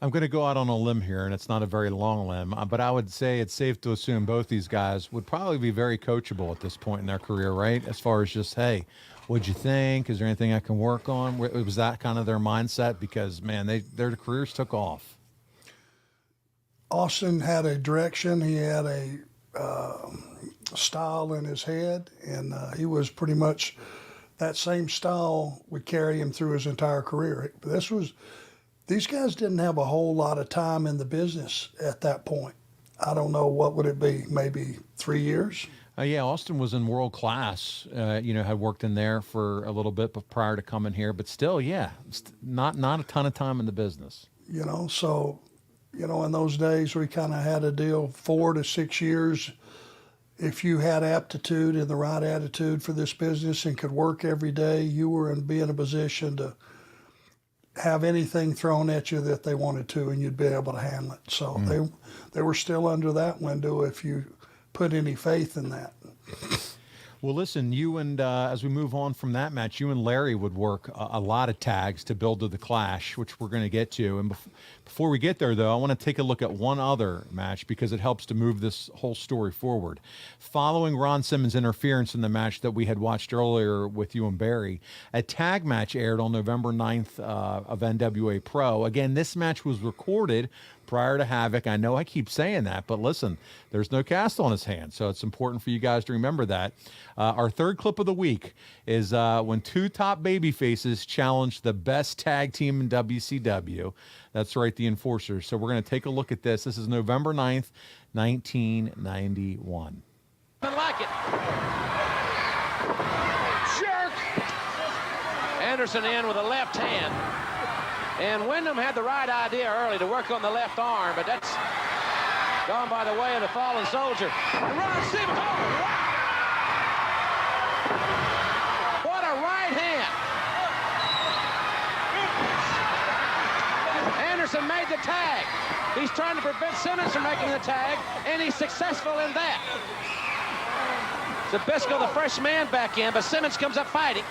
I'm going to go out on a limb here, and it's not a very long limb, but I would say it's safe to assume both these guys would probably be very coachable at this point in their career, right? As far as just, hey, what'd you think? Is there anything I can work on? Was that kind of their mindset? Because, man, their careers took off. Austin had a direction. He had a style in his head, and he was pretty much that same style would carry him through his entire career. These guys didn't have a whole lot of time in the business at that point. I don't know, what would it be, maybe 3 years? Yeah, Austin was in world class, had worked in there for a little bit prior to coming here, but still, yeah, not a ton of time in the business. So, in those days we kind of had a deal 4 to 6 years. If you had aptitude and the right attitude for this business and could work every day, you were be in a position to have anything thrown at you that they wanted to, and you'd be able to handle it. So they were still under that window if you put any faith in that. Well, listen, you and as we move on from that match, you and Larry would work a lot of tags to build to the Clash, which we're going to get to. And before we get there, though, I want to take a look at one other match because it helps to move this whole story forward. Following Ron Simmons' interference in the match that we had watched earlier with you and Barry, a tag match aired on November 9th of NWA Pro. Again, this match was recorded prior to Havoc. I know I keep saying that, but listen, there's no cast on his hand, so it's important for you guys to remember that. Our third clip of the week is when two top baby faces challenge the best tag team in WCW. That's right, the Enforcers. So we're going to take a look at this. This is November 9th, 1991. I like it. Jerk! Anderson in with a left hand. And Windham had the right idea early to work on the left arm, but that's gone by the way of the fallen soldier. And Ron Simmons, oh, wow! What a right hand. Anderson made the tag. He's trying to prevent Simmons from making the tag, and he's successful in that. Zbyszko, the fresh man, back in, but Simmons comes up fighting.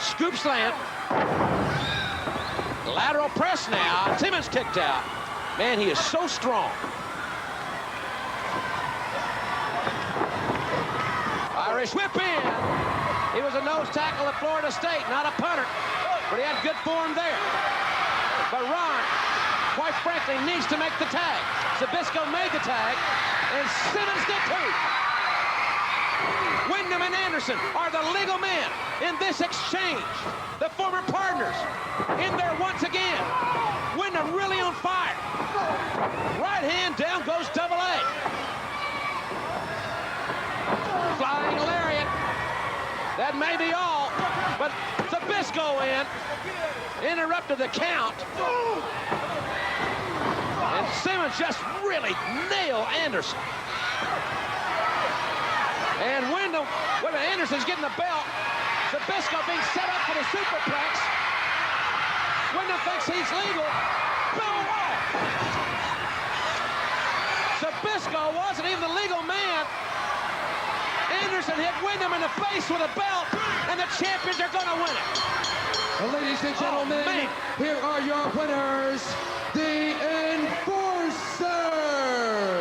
Scoop slam. Lateral press now. Simmons kicked out. Man, he is so strong. Irish whip in. He was a nose tackle at Florida State, not a punter, but he had good form there. But Ron, quite frankly, needs to make the tag. Zbyszko made the tag, and Simmons did too. Windham and Anderson are the legal men in this exchange. The former partners in there once again. Windham really on fire. Right hand down goes double A. Flying lariat. That may be all, but Zbyszko in. Interrupted the count. And Simmons just really nailed Anderson. And Windham, Anderson's getting the belt. Zbyszko being set up for the superplex. Windham thinks he's legal. Boom! Zbyszko wasn't even the legal man. Anderson hit Windham in the face with a belt, and the champions are going to win it. Well, ladies and gentlemen, here are your winners, the Enforcers.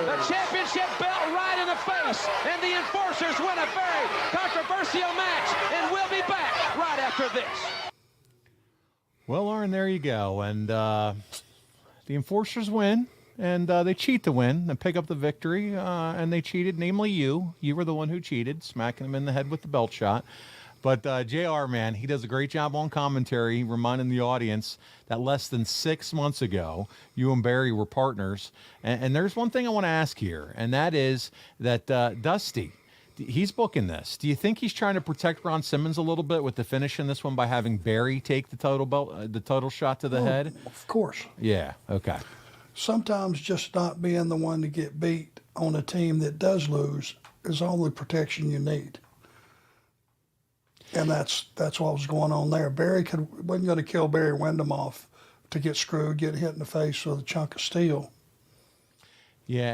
The championship belt right in the face, and the Enforcers win a very controversial match, and we'll be back right after this. Well, Arn, there you go. And the Enforcers win, and they cheat to win and pick up the victory, and they cheated, namely you. You were the one who cheated, smacking him in the head with the belt shot. But JR, man, he does a great job on commentary, reminding the audience that less than 6 months ago, you and Barry were partners. And there's one thing I want to ask here, and that is that Dusty, he's booking this. Do you think he's trying to protect Ron Simmons a little bit with the finish in this one by having Barry take the total shot to the head? Of course. Yeah, okay. Sometimes just not being the one to get beat on a team that does lose is all the protection you need. And that's what was going on there. Barry wasn't going to kill Barry Windham off to get screwed, get hit in the face with a chunk of steel. Yeah.